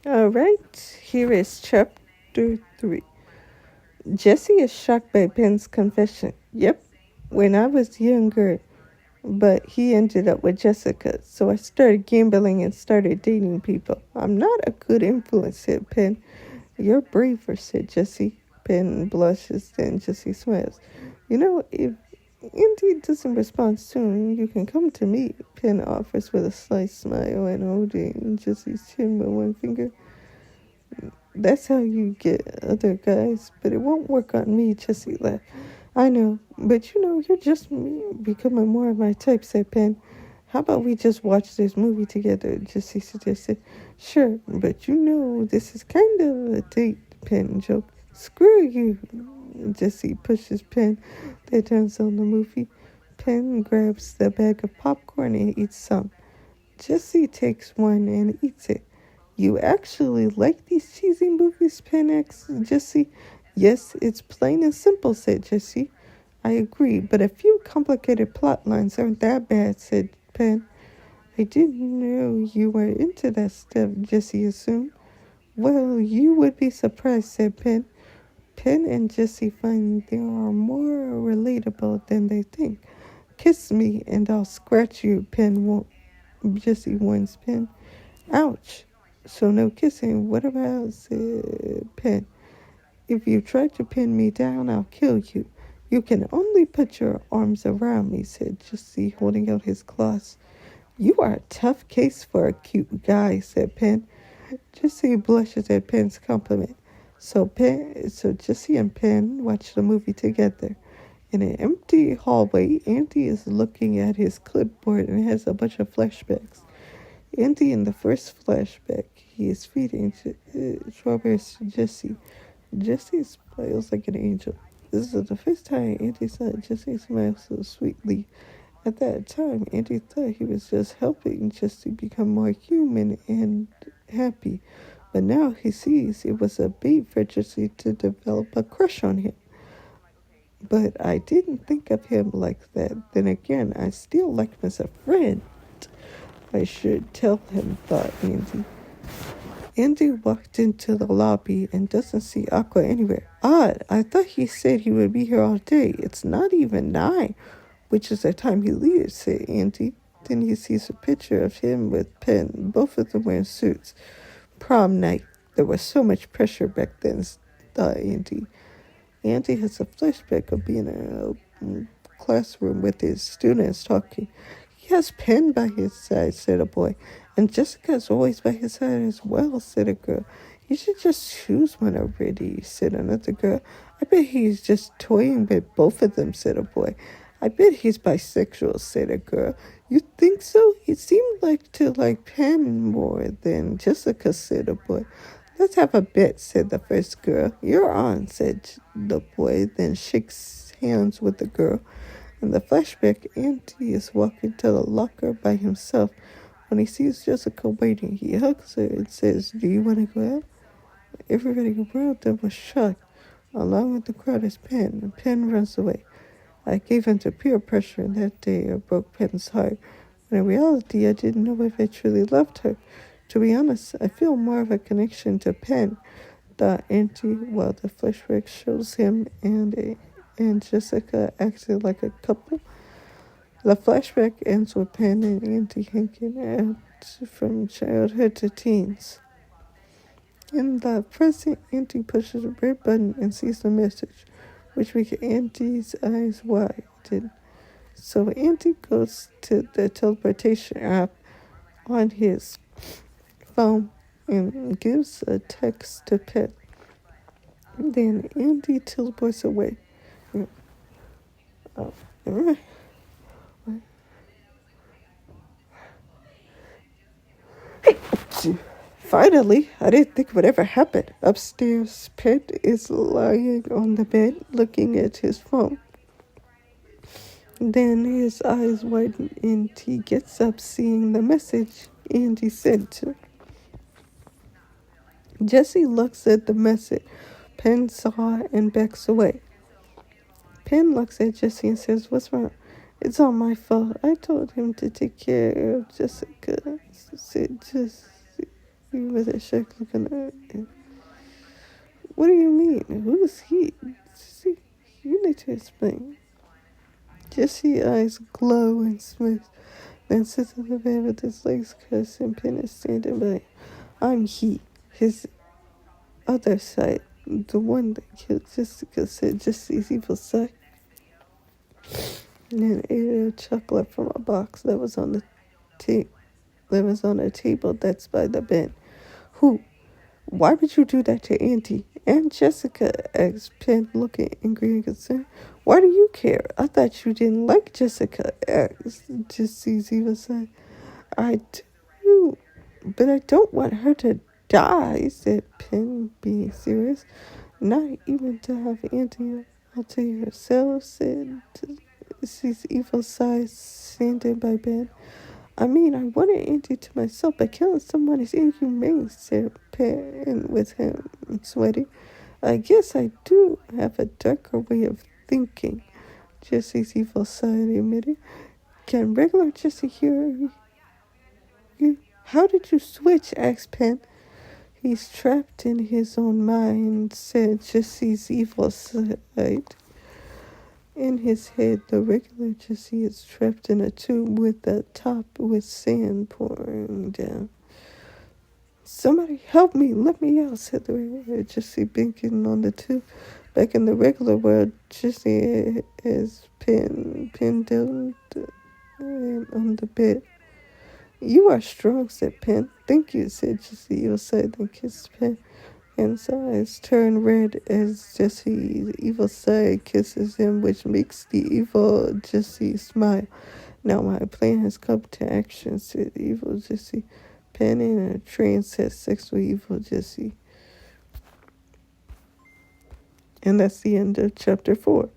All right, here is chapter 3. Jesse is shocked by Ben's confession. Yep, when I was younger, but he ended up with Jessica, so I started gambling and started dating people. I'm not a good influence, said Ben. You're braver, said Jesse. Ben blushes, then Jesse smiles. You know, if Indy doesn't respond soon, you can come to me, Ben offers with a slight smile and holding Jesse's chin with one finger. That's how you get other guys, but it won't work on me, Jesse laughed. I know, but you're just becoming more of my type, said Ben. How about we just watch this movie together, Jesse suggested. Sure, but this is kind of a date, Ben joked. Screw you, Jesse pushes Ben. They turns on the movie. Ben grabs the bag of popcorn and eats some. Jesse takes one and eats it. You actually like these cheesy movies, Ben asks Jesse. Yes, it's plain and simple, said Jesse. I agree, but a few complicated plot lines aren't that bad, said Ben. I didn't know you were into that stuff, Jesse assumed. Well, you would be surprised, said Ben. Ben and Jesse find they are more relatable than they think. Kiss me and I'll scratch you, Ben won't. Jesse warns Ben. Ouch. So no kissing. What about, said Ben. If you try to pin me down, I'll kill you. You can only put your arms around me, said Jesse, holding out his claws. You are a tough case for a cute guy, said Ben. Jesse blushes at Pen's compliment. So Jesse and Pen watch the movie together. In an empty hallway, Andy is looking at his clipboard and has a bunch of flashbacks. Andy, in the first flashback, he is feeding strawberries to Jesse. Jesse smiles like an angel. This is the first time Andy saw Jesse smile so sweetly. At that time, Andy thought he was just helping Jesse become more human and happy. But now he sees it was a bait for Jesse to develop a crush on him. But I didn't think of him like that. Then again, I still like him as a friend. I should tell him, thought Andy. Andy walked into the lobby and doesn't see Aqua anywhere. Odd, I thought he said he would be here all day. It's not even 9, which is the time he leaves, said Andy. Then he sees a picture of him with Pen, both of them wearing suits. Prom night. There was so much pressure back then, thought Andy. Andy has a flashback of being in a classroom with his students talking. He has Pen by his side, said a boy. And Jessica's always by his side as well, said a girl. You should just choose one already, said another girl. I bet he's just toying with both of them, said a boy. I bet he's bisexual, said a girl. You think so? He seemed to like Pen more than Jessica, said a boy. Let's have a bet, said the first girl. You're on, said the boy, then shakes hands with the girl. In the flashback, Andy is walking to the locker by himself. When he sees Jessica waiting, he hugs her and says, Do you want to go out? Everybody around them was shocked. Along with the crowd is Pen, and Pen runs away. I gave in to peer pressure, and that day I broke Pen's heart. When in reality, I didn't know if I truly loved her. To be honest, I feel more of a connection to Pen, thought Andy, while the flashback shows him and Jessica acting like a couple. The flashback ends with Pen and Andy hanging out from childhood to teens. In the present, Andy pushes a red button and sees the message, which makes Andy's eyes widen. So Andy goes to the teleportation app on his phone and gives a text to Pen. Then Andy teleports away. Oh, Finally, I didn't think it would ever happen. Upstairs, Pet is lying on the bed looking at his phone. Then his eyes widen and he gets up seeing the message Andy sent. Jesse looks at the message Pen saw and backs away. Pen looks at Jesse and says, What's wrong? It's all my fault. I told him to take care of Jessica, said Jesse. Jesse with a shock look on her. What do you mean? Who's he? Jesse, you need to explain. Jesse's eyes glow and smooth, then sits on the bed with his legs crossed and Penn is standing by. I'm he, his other side, the one that killed Jessica, said Jesse's evil side. And then ate a chocolate from a box that was on a table that's by the bed. Who? Why would you do that to Auntie? Aunt Jessica, asked Penn, looking angry and concerned. Why do you care? I thought you didn't like Jessica, asked Jesse's evil side. I do, but I don't want her to die, said Penn, being serious. Not even to have Auntie out to yourself, said Jesse's evil side, standing by Ben. I mean, I wanted Auntie to myself, but killing someone is inhumane, said Penn with him sweaty. I guess I do have a darker way of thinking, Jesse's evil side admitted. Can regular Jesse hear you? How did you switch? Asked Penn. He's trapped in his own mind, said Jesse's evil side. In his head, the regular Jesse is trapped in a tube with the top with sand pouring down. Somebody help me, let me out, said the regular Jesse, blinking on the tube. Back in the regular world, Jesse is pinned down on the bed. You are strong, said Penn. Thank you, said Jesse. Evil side, then kissed Penn. Pen's eyes turn red as Jesse's evil side kisses him, which makes the evil Jesse smile. Now my plan has come to action, said evil Jesse. Penn in a trance has sex with evil Jesse. And that's the end of chapter 4.